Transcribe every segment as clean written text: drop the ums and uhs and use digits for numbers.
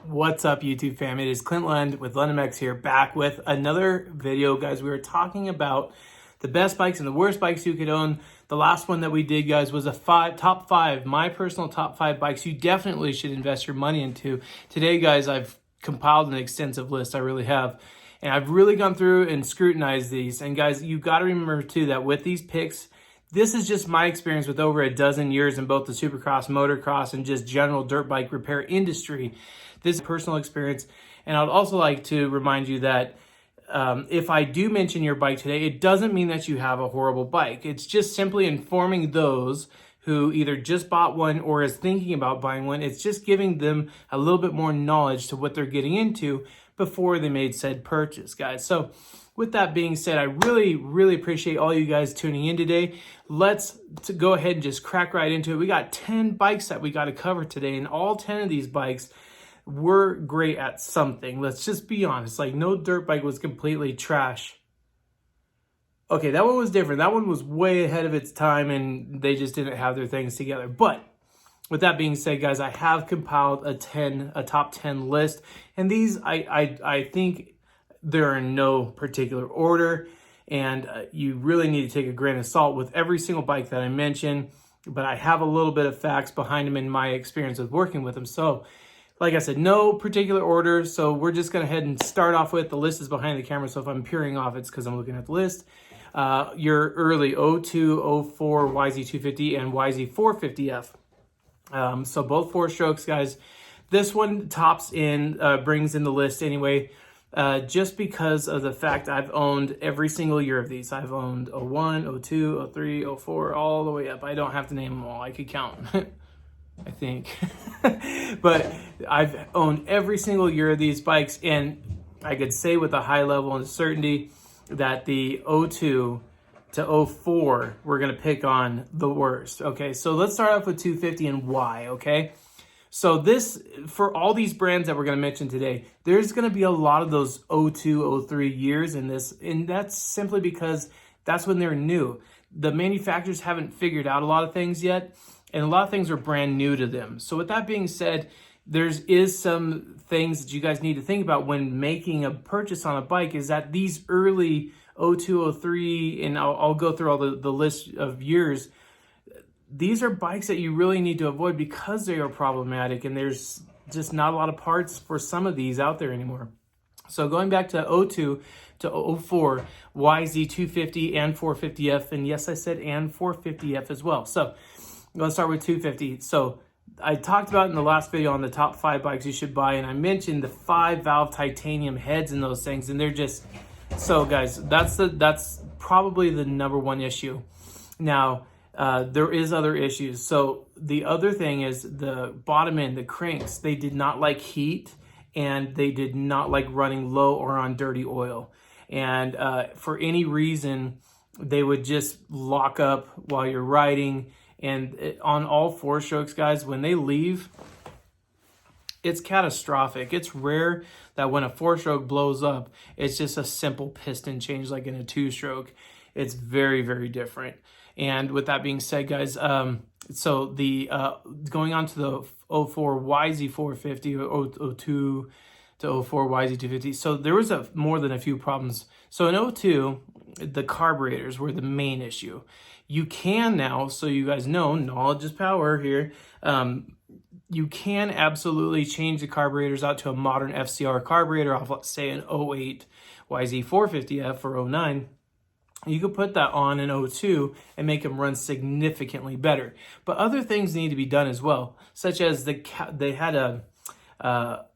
What's up, YouTube fam? It is Clint Lund with LundMX here, back with another video. Guys, we were talking about the best bikes and the worst bikes you could own. The last one that we did, guys, was a top five, my personal top 5 bikes you definitely should invest your money into. Today, guys, I've compiled an extensive list. I really have. And I've really gone through and scrutinized these. And guys, you got to remember too that with these picks, this is just my experience with over a dozen years in both the supercross, motocross, and just general dirt bike repair industry. This is personal experience. And I'd also like to remind you that if I do mention your bike today, it doesn't mean that you have a horrible bike. It's just simply informing those who either just bought one or is thinking about buying one. It's just giving them a little bit more knowledge to what they're getting into before they made said purchase, guys. So with that being said, I really appreciate all you guys tuning in today. Let's go ahead and just crack right into it. We got 10 bikes that we got to cover today, and all 10 of these bikes were great at something. Let's just be honest. Like, no dirt bike was completely trash. Okay, that one was different. That one was way ahead of its time, and they just didn't have their things together. But with that being said, guys, I have compiled a top 10 list, and these I think they're in no particular order, and you really need to take a grain of salt with every single bike that I mention, but I have a little bit of facts behind them in my experience with working with them. So like I said, no particular order, so we're just going to head and start off with, the list is behind the camera, so if I'm peering off, it's because I'm looking at the list. Your early 02, 04 YZ250 and YZ450F. So both 4-strokes, guys. This one tops in, brings in the list anyway, just because of the fact I've owned every single year of these. I've owned 01, 02, 03, 04, all the way up. I don't have to name them all. I could count, I think. But I've owned every single year of these bikes, and I could say with a high level of certainty that the 02 to 04, we're going to pick on the worst. Okay, so let's start off with 250 and why, okay? So this, for all these brands that we're going to mention today, there's going to be a lot of those 02, 03 years in this, and that's simply because that's when they're new. The manufacturers haven't figured out a lot of things yet, and a lot of things are brand new to them. So with that being said, is some things that you guys need to think about when making a purchase on a bike, is that these early 02, 03, and I'll go through all the list of years, these are bikes that you really need to avoid because they are problematic, and there's just not a lot of parts for some of these out there anymore. So going back to 02 to 04, YZ250 and 450F, and yes, I said and 450F as well. So let's start with 250. So I talked about in the last video on the top 5 bikes you should buy, and I mentioned the 5-valve titanium heads in those things, and they're just, so guys, that's probably the #1 issue. Now, there is other issues. So the other thing is the bottom end, the cranks, they did not like heat, and they did not like running low or on dirty oil. And for any reason, they would just lock up while you're riding. And on all 4-strokes, guys, when they leave, it's catastrophic. It's rare that when a 4-stroke blows up, it's just a simple piston change like in a 2-stroke. It's very different. And with that being said, guys, so the going on to the 04 YZ450 or 02 to 04 YZ250. So there was more than a few problems. So in 02, the carburetors were the main issue. You can now, so you guys know, knowledge is power here. You can absolutely change the carburetors out to a modern FCR carburetor off, let's say, an 08 YZ450F or 09. You could put that on an 02 and make them run significantly better. But other things need to be done as well, such as they had a hot,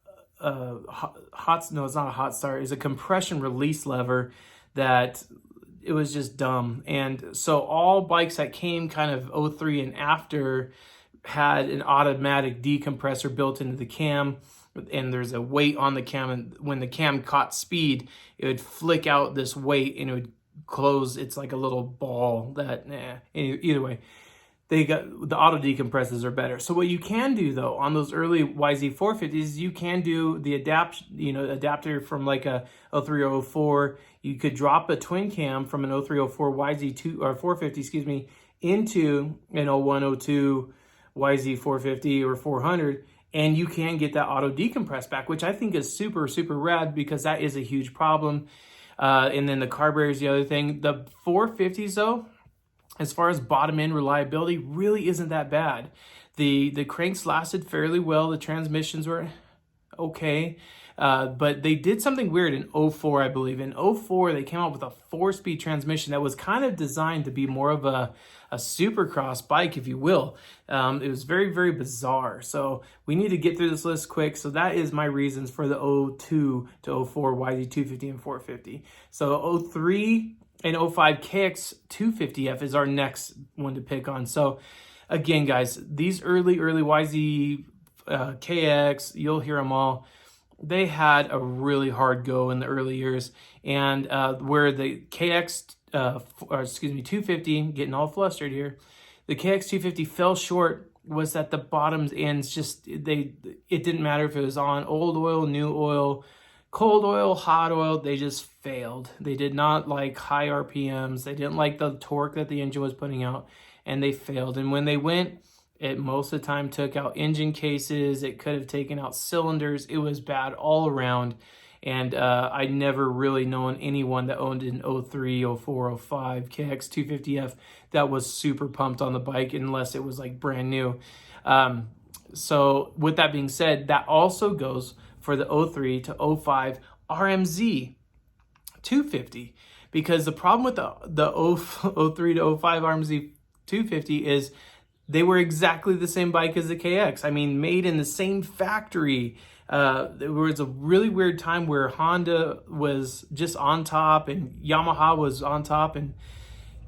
no, it's not a hot start, it's a compression release lever that it was just dumb. And so all bikes that came kind of 03 and after had an automatic decompressor built into the cam, and there's a weight on the cam, and when the cam caught speed, it would flick out this weight and it would close. It's like a little ball that, either way, they got the auto decompressors are better. So what you can do though on those early YZ450s, you can do the adapter from like a 03 or 04. You could drop a twin cam from an 03 or 04 YZ2 or 450, excuse me, into an 01, 02 YZ450 or 400, and you can get that auto decompress back, which I think is super, super rad because that is a huge problem. And then the carburetor is the other thing. The 450s though, as far as bottom end reliability, really isn't that bad. The cranks lasted fairly well. The transmissions were okay. But they did something weird in 04, I believe. In 04, they came out with a 4-speed transmission that was kind of designed to be more of a supercross bike, if you will. It was very, very bizarre. So we need to get through this list quick. So that is my reasons for the 02 to 04 YZ250 and 450. So 03 and 05 KX 250F is our next one to pick on. So again, guys, these early YZ KX, you'll hear them all. They had a really hard go in the early years, and where the KX, 250, getting all flustered here, the KX 250 fell short was that the bottom ends just, it didn't matter if it was on old oil, new oil, cold oil, hot oil, they just failed. They did not like high RPMs. They didn't like the torque that the engine was putting out, and they failed. And when they went, it most of the time took out engine cases. It could have taken out cylinders. It was bad all around. And I never really known anyone that owned an 03, 04, 05 KX 250F that was super pumped on the bike unless it was like brand new. So with that being said, that also goes for the 03 to 05 RMZ 250. Because the problem with the 03 to 05 RMZ 250 is they were exactly the same bike as the KX. I mean, made in the same factory. There was a really weird time where Honda was just on top and Yamaha was on top, and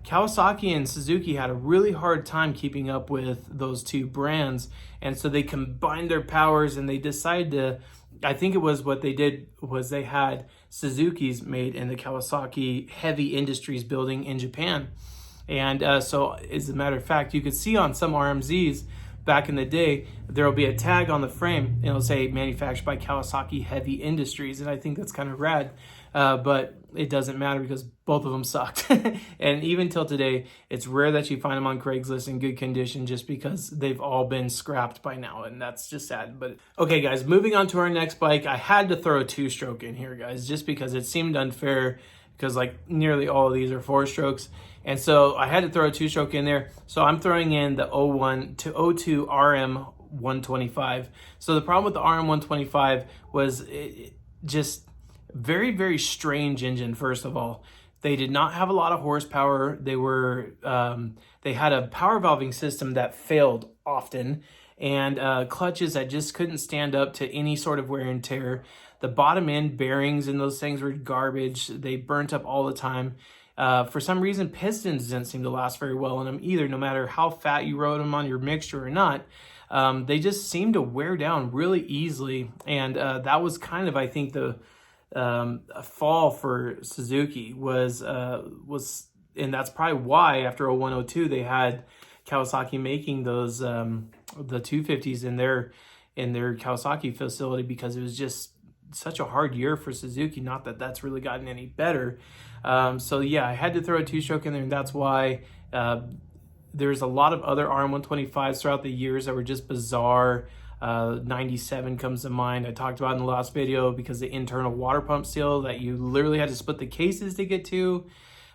Kawasaki and Suzuki had a really hard time keeping up with those two brands. And so they combined their powers and they decided to, I think it was what they did was they had Suzuki's made in the Kawasaki Heavy Industries building in Japan. And so as a matter of fact, you could see on some RMZs back in the day, there'll be a tag on the frame and it'll say manufactured by Kawasaki Heavy Industries. And I think that's kind of rad, but it doesn't matter because both of them sucked. And even till today, it's rare that you find them on Craigslist in good condition just because they've all been scrapped by now. And that's just sad. But okay, guys, moving on to our next bike. I had to throw a 2-stroke in here, guys, just because it seemed unfair because like nearly all of these are 4-strokes. And so I had to throw a 2-stroke in there. So I'm throwing in the 01 to 02 RM 125. So the problem with the RM 125 was it just very, very strange engine. First of all, they did not have a lot of horsepower. They had a power valving system that failed often, and clutches that just couldn't stand up to any sort of wear and tear. The bottom end bearings and those things were garbage. They burnt up all the time. For some reason, pistons didn't seem to last very well in them either, no matter how fat you rode them on your mixture or not. They just seemed to wear down really easily, and that was kind of, I think, the fall for Suzuki was, and that's probably why after 0102 they had Kawasaki making those the 250s in their Kawasaki facility, because it was just such a hard year for Suzuki. Not that that's really gotten any better. So yeah, I had to throw a 2-stroke in there, and that's why there's a lot of other RM125s throughout the years that were just bizarre. 97 comes to mind. I talked about in the last video because the internal water pump seal that you literally had to split the cases to get to.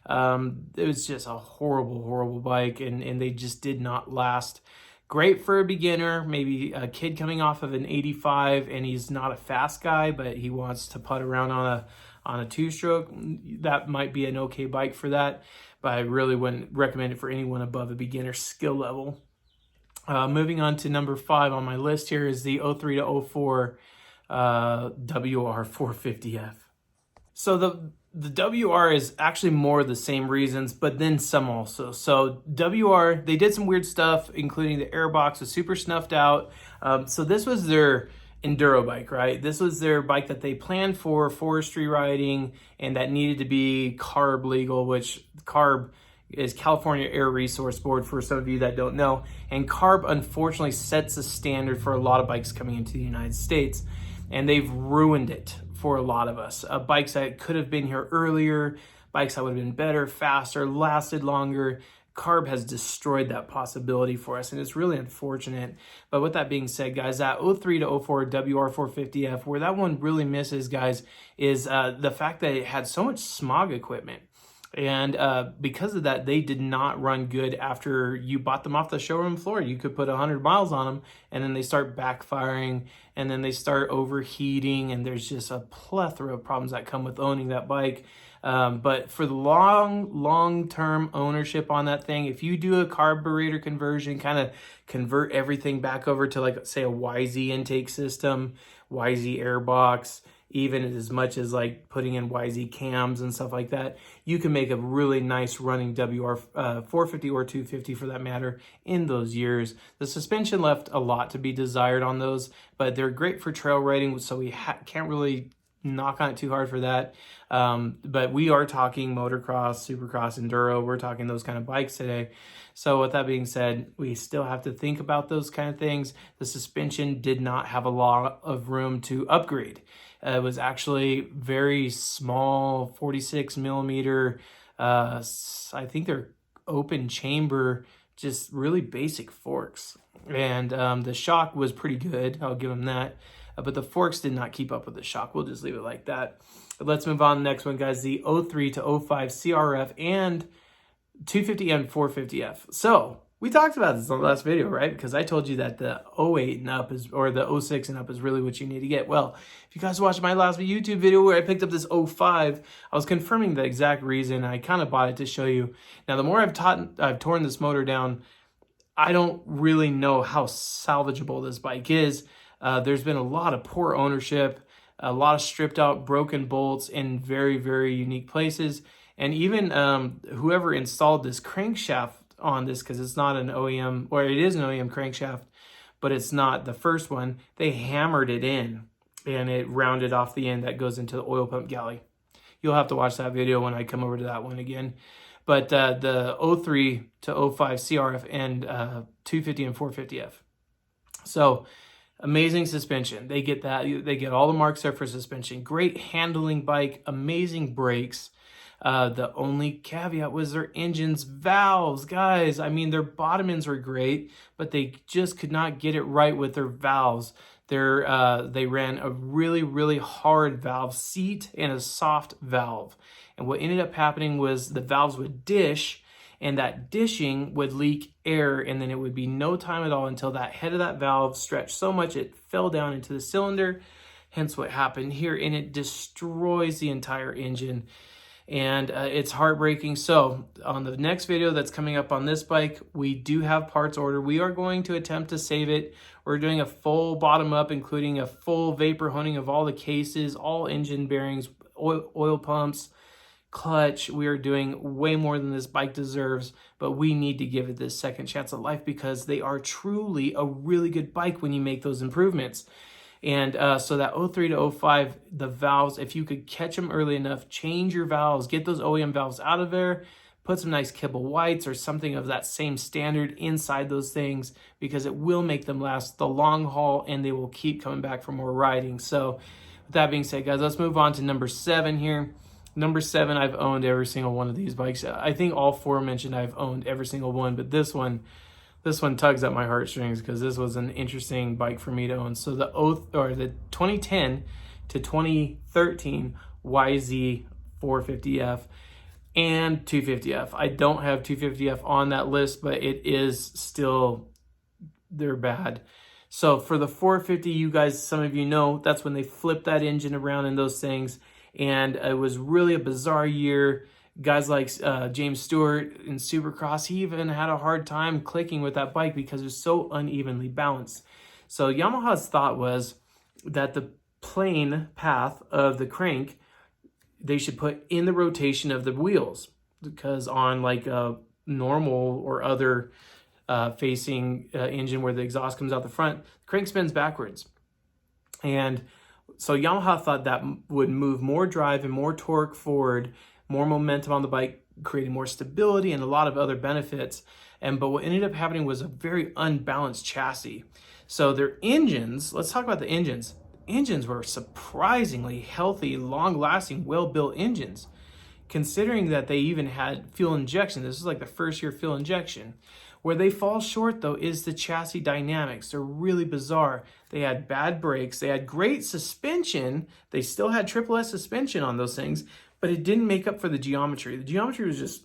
It was just a horrible, horrible bike, and they just did not last. Great for a beginner, maybe a kid coming off of an 85 and he's not a fast guy, but he wants to putt around on a 2-stroke. That might be an okay bike for that, but I really wouldn't recommend it for anyone above a beginner skill level. Moving on to number 5 on my list here is the 03 to 04 WR 450F. So the WR is actually more of the same reasons, but then some also. So WR, they did some weird stuff, including the airbox was super snuffed out. So this was their enduro bike, right? This was their bike that they planned for forestry riding and that needed to be CARB legal, which CARB is California Air Resource Board for some of you that don't know. And CARB unfortunately sets a standard for a lot of bikes coming into the United States, and they've ruined it for a lot of us. Bikes that could have been here earlier, bikes that would have been better, faster, lasted longer, carb has destroyed that possibility for us, and it's really unfortunate. But with that being said, guys, that 03 to 04 WR450F, where that one really misses, guys, is the fact that it had so much smog equipment. And because of that, they did not run good after you bought them off the showroom floor. You could put 100 miles on them, and then they start backfiring, and then they start overheating, and there's just a plethora of problems that come with owning that bike. But for the long-term ownership on that thing, if you do a carburetor conversion, kind of convert everything back over to, like, say, a YZ intake system, YZ airbox, even as much as like putting in YZ cams and stuff like that, you can make a really nice running WR 450 or 250 for that matter in those years. The suspension left a lot to be desired on those, but they're great for trail riding, so we can't really knock on it too hard for that. But we are talking motocross, supercross, enduro. We're talking those kind of bikes today. So with that being said, we still have to think about those kind of things. The suspension did not have a lot of room to upgrade. It was actually very small, 46 millimeter. I think they're open chamber, just really basic forks. And the shock was pretty good. I'll give them that. But the forks did not keep up with the shock. We'll just leave it like that. But let's move on to the next one, guys. The 03 to 05 CRF and 250 and 450F. So we talked about this in the last video, right? Because I told you that the 08 and up is, or the 06 and up is really what you need to get. Well, if you guys watched my last YouTube video where I picked up this 05, I was confirming the exact reason. I kind of bought it to show you. Now, the more I've torn this motor down, I don't really know how salvageable this bike is. There's been a lot of poor ownership, a lot of stripped out broken bolts in very, very unique places. And even whoever installed this crankshaft on this, because it's not an OEM, or it is an OEM crankshaft, but it's not the first one, they hammered it in and it rounded off the end that goes into the oil pump galley. You'll have to watch that video when I come over to that one again. But the 03 to 05 CRF and 250 and 450F. So amazing suspension. They get that. They get all the marks there for suspension. Great handling bike, amazing brakes. The only caveat was their engine's valves, guys. I mean, their bottom ends were great, but they just could not get it right with their valves. They ran a really, really hard valve seat and a soft valve. And what ended up happening was the valves would dish, and that dishing would leak air, and then it would be no time at all until that head of that valve stretched so much it fell down into the cylinder. Hence what happened here, and it destroys the entire engine. And it's heartbreaking. So on the next video that's coming up on this bike, we do have parts order. We are going to attempt to save it. We're doing a full bottom up, including a full vapor honing of all the cases, all engine bearings, oil pumps, clutch. We are doing way more than this bike deserves, but we need to give it this second chance at life because they are truly a really good bike when you make those improvements. And so that 03 to 05, the valves, if you could catch them early enough, change your valves, get those OEM valves out of there, put some nice kibble whites or something of that same standard inside those things, because it will make them last the long haul and they will keep coming back for more riding. So with that being said, guys, let's move on to number 7 here. Number 7, I've owned every single one of these bikes. I think all 4 mentioned I've owned every single one, but this one tugs at my heartstrings because this was an interesting bike for me to own. So the 2010 to 2013 YZ 450F and 250F. I don't have 250F on that list, but it is still, they're bad. So for the 450, you guys, some of you know, that's when they flipped that engine around in those things. And it was really a bizarre year. Guys like James Stewart in Supercross, he even had a hard time clicking with that bike because it was so unevenly balanced. So Yamaha's thought was that the plane path of the crank, they should put in the rotation of the wheels, because on like a normal or other facing engine where the exhaust comes out the front, the crank spins backwards. And so Yamaha thought that would move more drive and more torque forward, more momentum on the bike, creating more stability and a lot of other benefits. But what ended up happening was a very unbalanced chassis. So their engines, let's talk about the engines. Engines were surprisingly healthy, long-lasting, well-built engines. considering that they even had fuel injection. This is like the first year fuel injection. Where they fall short, though, is the chassis dynamics. They're really bizarre. They had bad brakes. They had great suspension. They still had triple S suspension on those things, but it didn't make up for the geometry. The geometry was just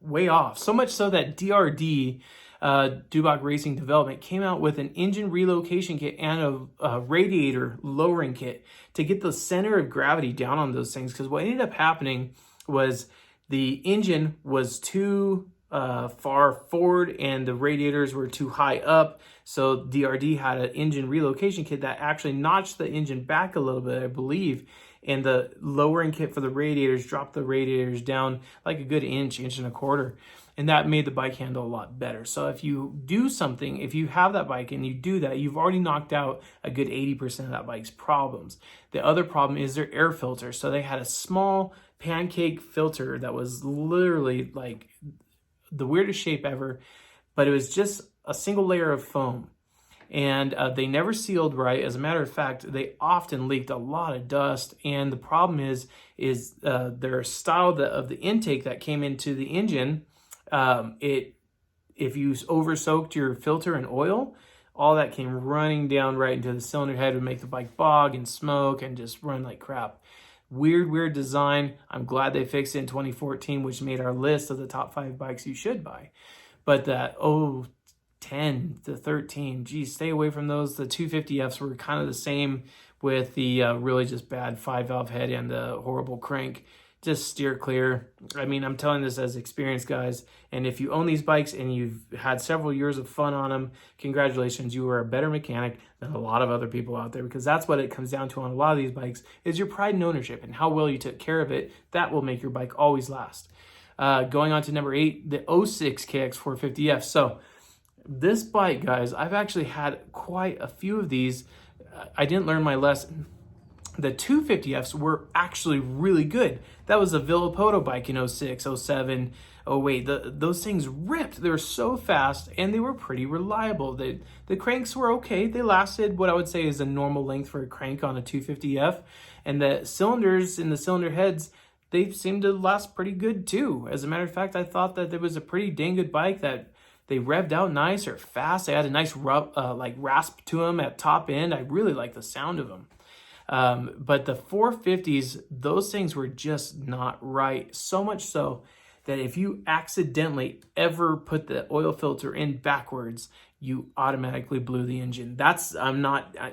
way off. So much so that DRD, Dubach Racing Development, came out with an engine relocation kit and a radiator lowering kit to get the center of gravity down on those things. Because what ended up happening was the engine was too far forward and the radiators were too high up. So DRD had an engine relocation kit that actually notched the engine back a little bit, I believe. And the lowering kit for the radiators dropped the radiators down like a good inch and a quarter. And that made the bike handle a lot better. So if you do something, if you have that bike and you do that, you've already knocked out a good 80% of that bike's problems. The other problem is their air filter. So they had a small pancake filter that was literally like the weirdest shape ever, but it was just a single layer of foam. And they never sealed right. As a matter of fact, they often leaked a lot of dust. And the problem is their style of the intake that came into the engine, if you over-soaked your filter in oil, all that came running down right into the cylinder head, would make the bike bog and smoke and just run like crap. Weird design. I'm glad they fixed it in 2014, which made our list of the top 5 bikes you should buy. But that 10 to 13, geez, stay away from those. The 250Fs were kind of the same with the really just bad 5-valve head and the horrible crank. Just steer clear. I mean, I'm telling this as experienced guys. And if you own these bikes and you've had several years of fun on them, congratulations, you are a better mechanic than a lot of other people out there, because that's what it comes down to on a lot of these bikes is your pride and ownership and how well you took care of it. That will make your bike always last. Going on to number 8, the 06 KX450F. So this bike, guys, I've actually had quite a few of these. I didn't learn my lesson. The 250Fs were actually really good. That was a Villapoto bike in 06, 07, 08. Those things ripped. They were so fast and they were pretty reliable. The cranks were okay. They lasted what I would say is a normal length for a crank on a 250F. And the cylinders in the cylinder heads, they seemed to last pretty good too. As a matter of fact, I thought that there was a pretty dang good bike that they revved out nice or fast. They had a nice rasp to them at top end. I really like the sound of them. But the 450s, those things were just not right. So much so that if you accidentally ever put the oil filter in backwards, you automatically blew the engine.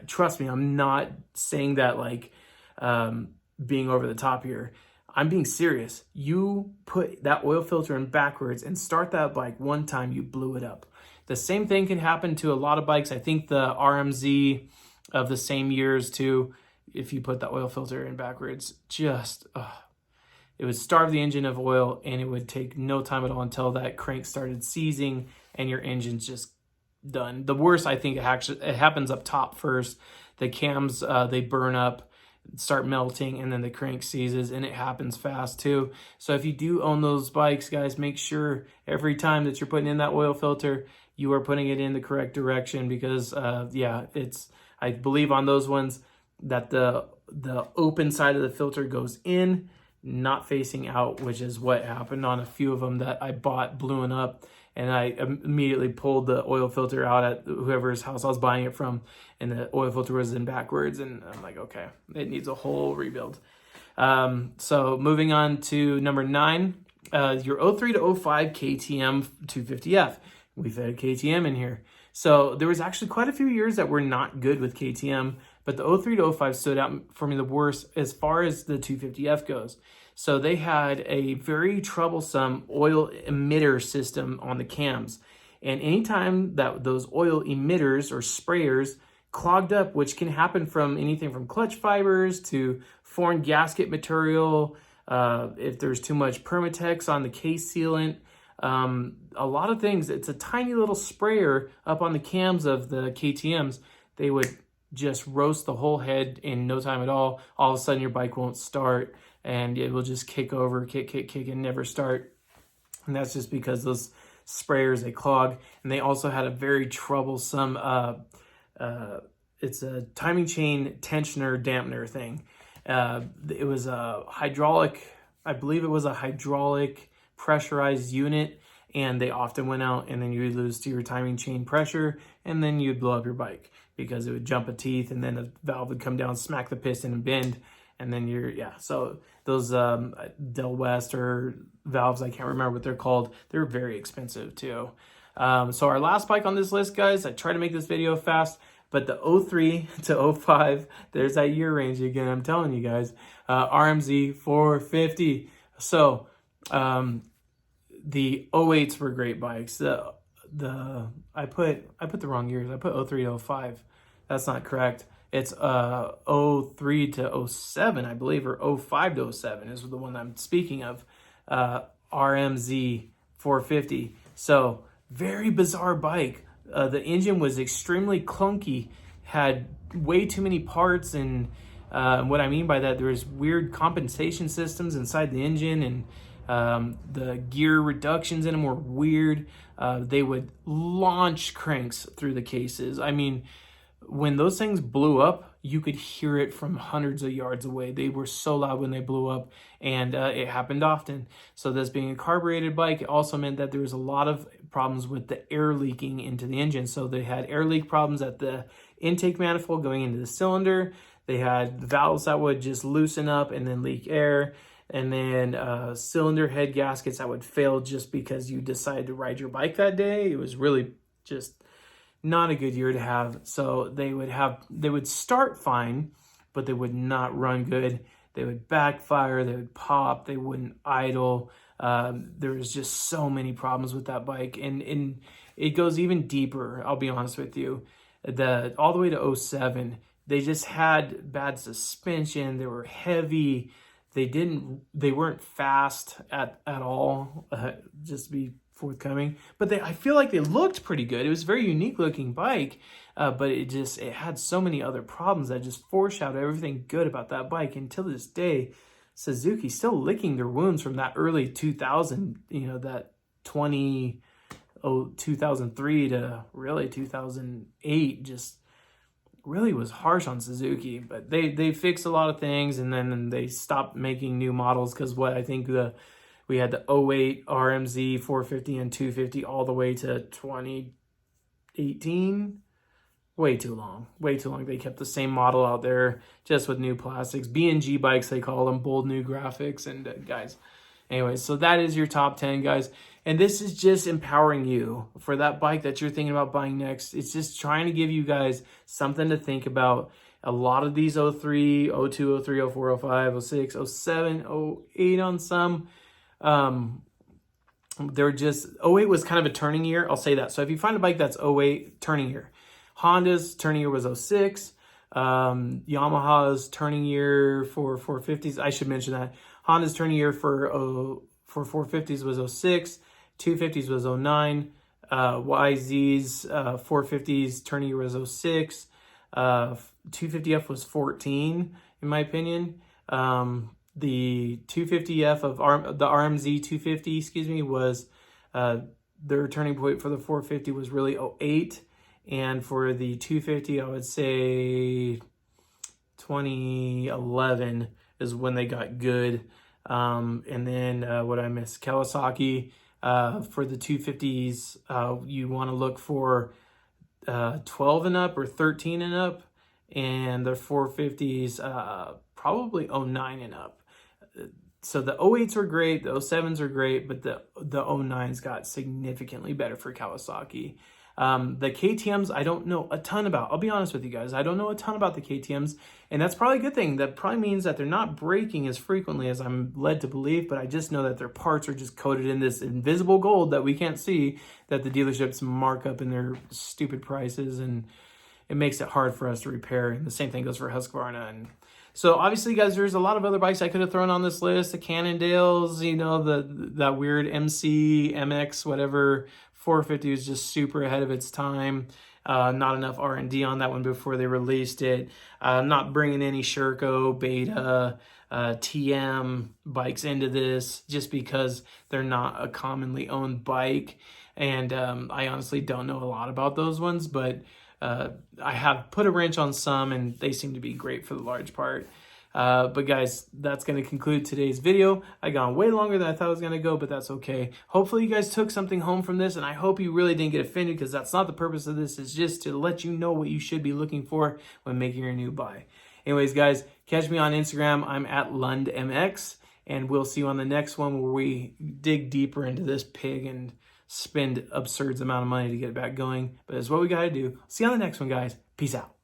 Trust me, I'm not saying that like being over the top here. I'm being serious. You put that oil filter in backwards and start that bike one time, you blew it up. The same thing can happen to a lot of bikes. I think the RMZ of the same years too, if you put the oil filter in backwards, it would starve the engine of oil, and it would take no time at all until that crank started seizing and your engine's just done. The worst, I think, it happens up top first. The cams, they burn up, start melting, and then the crank seizes, and it happens fast too. So if you do own those bikes, guys, make sure every time that you're putting in that oil filter, you are putting it in the correct direction, because I believe on those ones that the open side of the filter goes in, not facing out, which is what happened on a few of them that I bought blowing up. And I immediately pulled the oil filter out at whoever's house I was buying it from, and the oil filter was in backwards, and I'm like, okay, it needs a whole rebuild. So moving on to number 9, your 03 to 05 KTM 250F. We've had a KTM in here. So there was actually quite a few years that were not good with KTM, but the 03 to 05 stood out for me the worst as far as the 250F goes. So they had a very troublesome oil emitter system on the cams. And anytime that those oil emitters or sprayers clogged up, which can happen from anything from clutch fibers to foreign gasket material, if there's too much Permatex on the case sealant, a lot of things, it's a tiny little sprayer up on the cams of the KTMs. They would just roast the whole head in no time at all. All of a sudden your bike won't start, and it will just kick over, kick, and never start. And that's just because those sprayers, they clog. And they also had a very troublesome, it's a timing chain tensioner dampener thing. It was a hydraulic I believe it was a hydraulic pressurized unit, and they often went out, and then you would lose to your timing chain pressure, and then you'd blow up your bike because it would jump a teeth, and then a valve would come down, smack the piston, and bend, and then so those Del West or valves, I can't remember what they're called, they're very expensive too. So our last bike on this list, guys, I try to make this video fast, but the 03 to 05, there's that year range again, I'm telling you guys, RMZ 450. So the 08s were great bikes. I put the wrong years. I put 03 to 05. That's not correct. It's 03 to 07, I believe, or 05 to 07 is the one I'm speaking of. RMZ 450. So very bizarre bike. The engine was extremely clunky, had way too many parts, and what I mean by that, there was weird compensation systems inside the engine, and the gear reductions in them were weird. They would launch cranks through the cases. I mean, when those things blew up, you could hear it from hundreds of yards away. They were so loud when they blew up, and it happened often. So this being a carbureted bike, it also meant that there was a lot of problems with the air leaking into the engine. So they had air leak problems at the intake manifold going into the cylinder. They had valves that would just loosen up and then leak air. And then cylinder head gaskets that would fail just because you decided to ride your bike that day. It was really just not a good year to have. So they would start fine, but they would not run good. They would backfire, they would pop, they wouldn't idle. There was just so many problems with that bike, and it goes even deeper, I'll be honest with you. All the way to 07, they just had bad suspension, they were heavy, they weren't fast at all, just to be forthcoming, but I feel like they looked pretty good. It was a very unique looking bike, but it had so many other problems that just foreshadowed everything good about that bike. And till this day, Suzuki's still licking their wounds from that early 2000, that 2003 to really 2008, just really was harsh on Suzuki. But they fixed a lot of things, and then they stopped making new models because we had the 08 RMZ 450 and 250 all the way to 2018. Way too long. They kept the same model out there just with new plastics. B&G bikes, they call them, bold new graphics. And guys, anyways, so that is your top 10, guys. And this is just empowering you for that bike that you're thinking about buying next. It's just trying to give you guys something to think about. A lot of these 03, 02, 03, 04, 05, 06, 07, 08 on some. They're just 08 was kind of a turning year, I'll say that. So if you find a bike that's 08 turning year, Honda's turning year was 06, Yamaha's turning year for 450s, I should mention that Honda's turning year for 450s was 06, 250s was 09, YZ's 450s turning year was 06, 250F was 14 in my opinion. The 250F of the RMZ 250, was their turning point for the 450 was really 08. And for the 250, I would say 2011 is when they got good. And then what I missed, Kawasaki, for the 250s, you want to look for 12 and up or 13 and up. And the 450s, probably 09 and up. So the 08s were great, the 07s are great, but the 09s got significantly better for Kawasaki. The KTMs, I don't know a ton about. I'll be honest with you guys. I don't know a ton about the KTMs, and that's probably a good thing. That probably means that they're not breaking as frequently as I'm led to believe, but I just know that their parts are just coated in this invisible gold that we can't see, that the dealerships mark up in their stupid prices, and it makes it hard for us to repair. And the same thing goes for Husqvarna. And so obviously, guys, there's a lot of other bikes I could have thrown on this list. The Cannondales, that weird MC, MX, whatever. 450 was just super ahead of its time. Not enough R&D on that one before they released it. Not bringing any Sherco, Beta, TM bikes into this just because they're not a commonly owned bike. And I honestly don't know a lot about those ones, but I have put a wrench on some, and they seem to be great for the large part. But guys, that's going to conclude today's video. I gone way longer than I thought it was going to go, but that's okay. Hopefully you guys took something home from this, and I hope you really didn't get offended, because that's not the purpose of this. It's just to let you know what you should be looking for when making your new buy. Anyways, guys, catch me on Instagram. I'm at LundMX, and we'll see you on the next one where we dig deeper into this pig and spend absurd amount of money to get it back going. But it's what we got to do. See you on the next one, guys. Peace out.